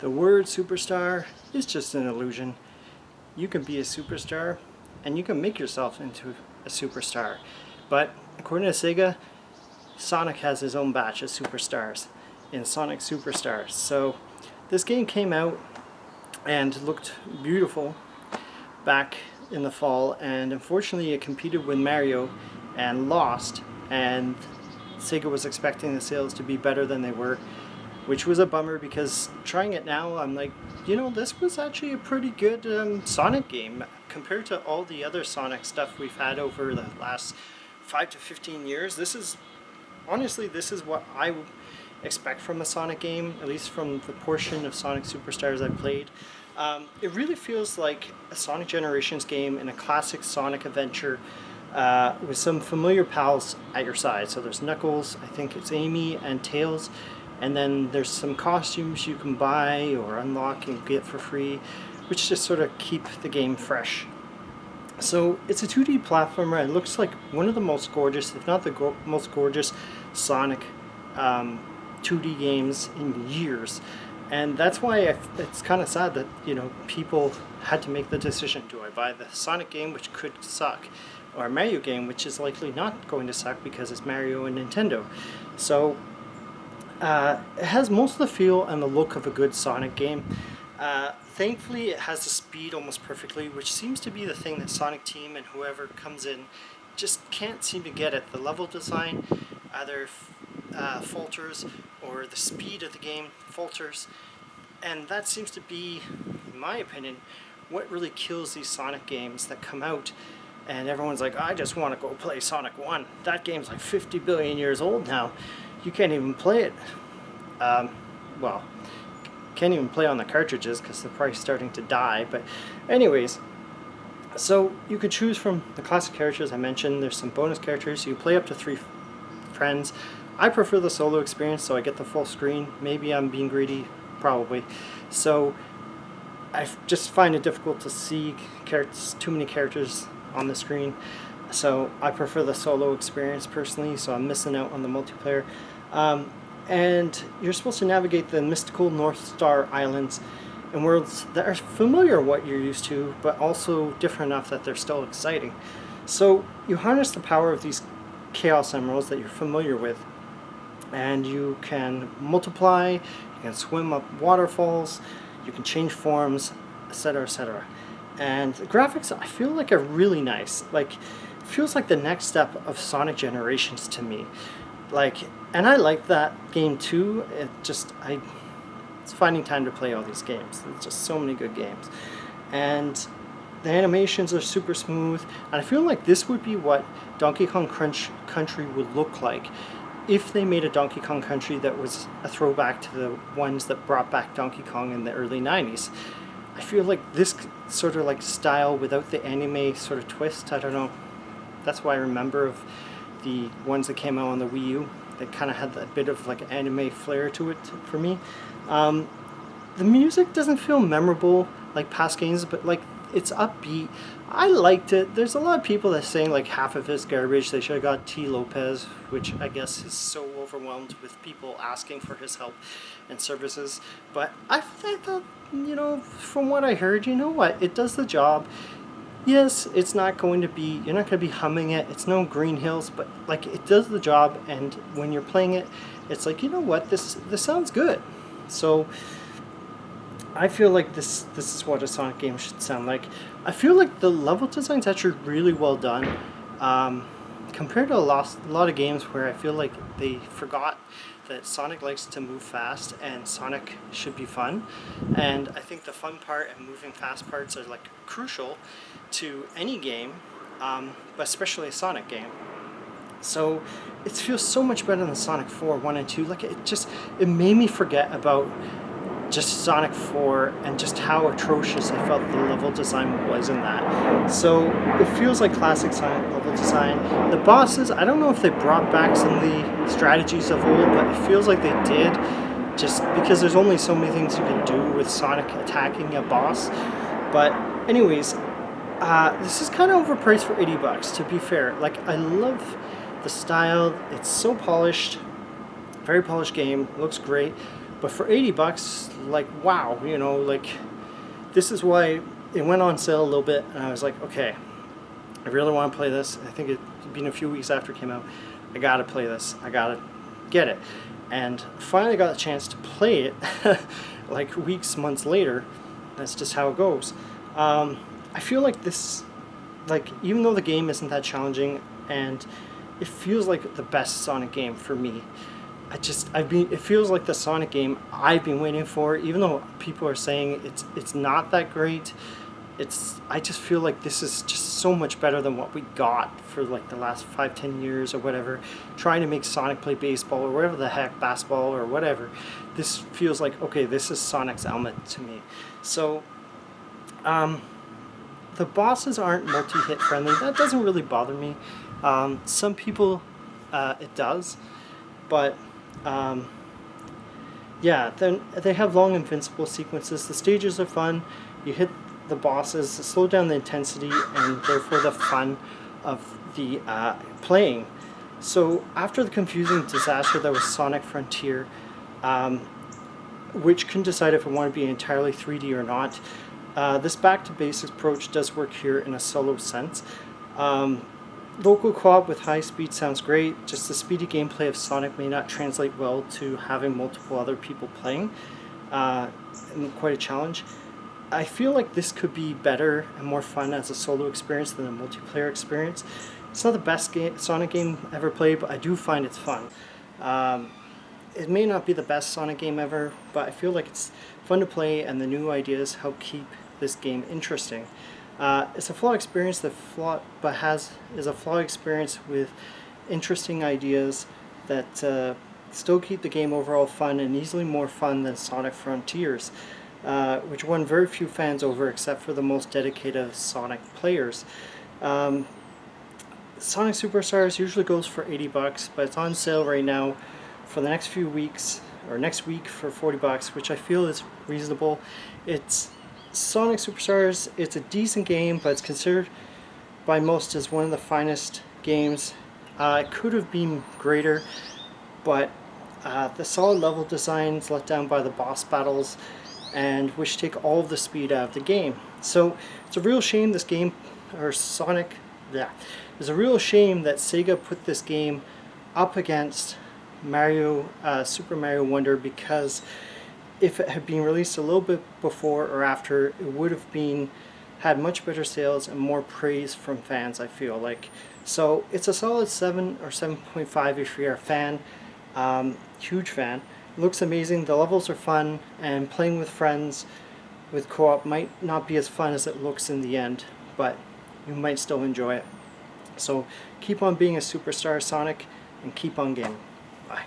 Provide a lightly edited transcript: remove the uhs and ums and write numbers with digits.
The word superstar is just an illusion. You can be a superstar and you can make yourself into a superstar. But according to Sega, Sonic has his own batch of superstars in Sonic Superstars. So this game came out and looked beautiful back in the fall, and unfortunately it competed with Mario and lost, and Sega was expecting the sales to be better than they were, which was a bummer, because trying it now I'm like, you know, this was actually a pretty good Sonic game compared to all the other Sonic stuff we've had over the last 5 to 15 years. This is honestly, this is what I expect from a Sonic game, at least from the portion of Sonic Superstars I've played. It really feels like a Sonic Generations game in a classic Sonic adventure with some familiar pals at your side. So there's Knuckles, I think it's Amy, and Tails, and then there's some costumes you can buy or unlock and get for free, which just sort of keep the game fresh. So it's a 2D platformer. It looks like one of the most gorgeous, if not the most gorgeous, Sonic 2D games in years. And that's why it's kind of sad that, you know, people had to make the decision: do I buy the Sonic game, which could suck, or a Mario game, which is likely not going to suck because it's Mario and Nintendo? So it has most of the feel and the look of a good Sonic game. Thankfully, it has the speed almost perfectly, which seems to be the thing that Sonic Team and whoever comes in just can't seem to get it. The level design either falters, or the speed of the game falters, and that seems to be, in my opinion, what really kills these Sonic games that come out and everyone's like, I just want to go play Sonic 1. That game's like 50 billion years old now. You can't even play it. Well, can't even play on the cartridges because the price is starting to die. But anyways, so you could choose from the classic characters I mentioned. There's some bonus characters. You play up to 3 friends. I prefer the solo experience, so I get the full screen. Maybe I'm being greedy, probably. So I just find it difficult to see too many characters on the screen. So I prefer the solo experience personally, so I'm missing out on the multiplayer. And you're supposed to navigate the mystical North Star Islands and worlds that are familiar what you're used to, but also different enough that they're still exciting. So you harness the power of these Chaos Emeralds that you're familiar with, and you can multiply, you can swim up waterfalls, you can change forms, etc., etc. And the graphics, I feel like, are really nice. Like, it feels like the next step of Sonic Generations to me. Like, and I like that game too. It's finding time to play all these games. There's just so many good games, and the animations are super smooth. And I feel like this would be what Donkey Kong Country would look like if they made a Donkey Kong Country that was a throwback to the ones that brought back Donkey Kong in the early 90s. I feel like this sort of like style without the anime sort of twist, I don't know. That's what I remember of the ones that came out on the Wii U. They kind of had that bit of like anime flair to it for me. The music doesn't feel memorable like past games, but like it's upbeat. I liked it. There's a lot of people that are saying like half of it's garbage. They should have got T. Lopez, which I guess is so overwhelmed with people asking for his help and services. But I thought, you know, from what I heard, you know what, it does the job. Yes, it's not going to be, you're not going to be humming it. It's no Green Hills, but like it does the job. And when you're playing it, it's like, you know what, this sounds good. So I feel like this is what a Sonic game should sound like. I feel like the level design's actually really well done, compared to a lot of games where I feel like they forgot that Sonic likes to move fast and Sonic should be fun. And I think the fun part and moving fast parts are like crucial to any game, but especially a Sonic game. So it feels so much better than Sonic 4, 1 and 2. Like it made me forget about just Sonic 4 and just how atrocious I felt the level design was in that. So it feels like classic Sonic level design. The bosses, I don't know if they brought back some of the strategies of old, but it feels like they did, just because there's only so many things you can do with Sonic attacking a boss. But anyways, this is kind of overpriced for $80, to be fair. Like, I love the style. It's so polished, very polished game, looks great. But for 80 bucks, like, wow, you know, like, this is why it went on sale a little bit, and I was like, okay, I really want to play this. I think it'd been a few weeks after it came out. I gotta play this. I gotta get it. And finally got a chance to play it like weeks, months later. That's just how it goes. I feel like this, like, even though the game isn't that challenging and it feels like the best Sonic game for me, it feels like the Sonic game I've been waiting for, even though people are saying it's not that great. I just feel like this is just so much better than what we got for like the last 5-10 years or whatever, trying to make Sonic play baseball or whatever the heck, basketball or whatever. This feels like, okay, this is Sonic's element to me. So the bosses aren't multi-hit friendly. That doesn't really bother me. Some people it does, but yeah, then they have long invincible sequences. The stages are fun. You hit the bosses, slow down the intensity and therefore the fun of the playing. So after the confusing disaster that was Sonic Frontier, which can decide if I want to be entirely 3D or not, this back to basics approach does work here in a solo sense. Local co-op with high speed sounds great, just the speedy gameplay of Sonic may not translate well to having multiple other people playing, and quite a challenge. I feel like this could be better and more fun as a solo experience than a multiplayer experience. It's not the best Sonic game ever played, but I do find it's fun. It may not be the best Sonic game ever, but I feel like it's fun to play and the new ideas help keep this game interesting. It's a flawed experience is a flawed experience with interesting ideas that still keep the game overall fun and easily more fun than Sonic Frontiers, which won very few fans over except for the most dedicated Sonic players. Sonic Superstars usually goes for 80 bucks, but it's on sale right now for the next few weeks, or next week for 40 bucks, which I feel is reasonable. It's Sonic Superstars, it's a decent game, but it's considered by most as one of the finest games. It could have been greater, but the solid level designs let down by the boss battles, and which take all of the speed out of the game. So it's a real shame this game, or Sonic, yeah, it's a real shame that Sega put this game up against Mario, Super Mario Wonder, because if it had been released a little bit before or after, it would have had much better sales and more praise from fans, I feel like. So it's a solid 7 or 7.5 if you're a fan, huge fan. It looks amazing, the levels are fun, and playing with friends with co-op might not be as fun as it looks in the end, but you might still enjoy it. So keep on being a superstar, Sonic, and keep on gaming. Bye.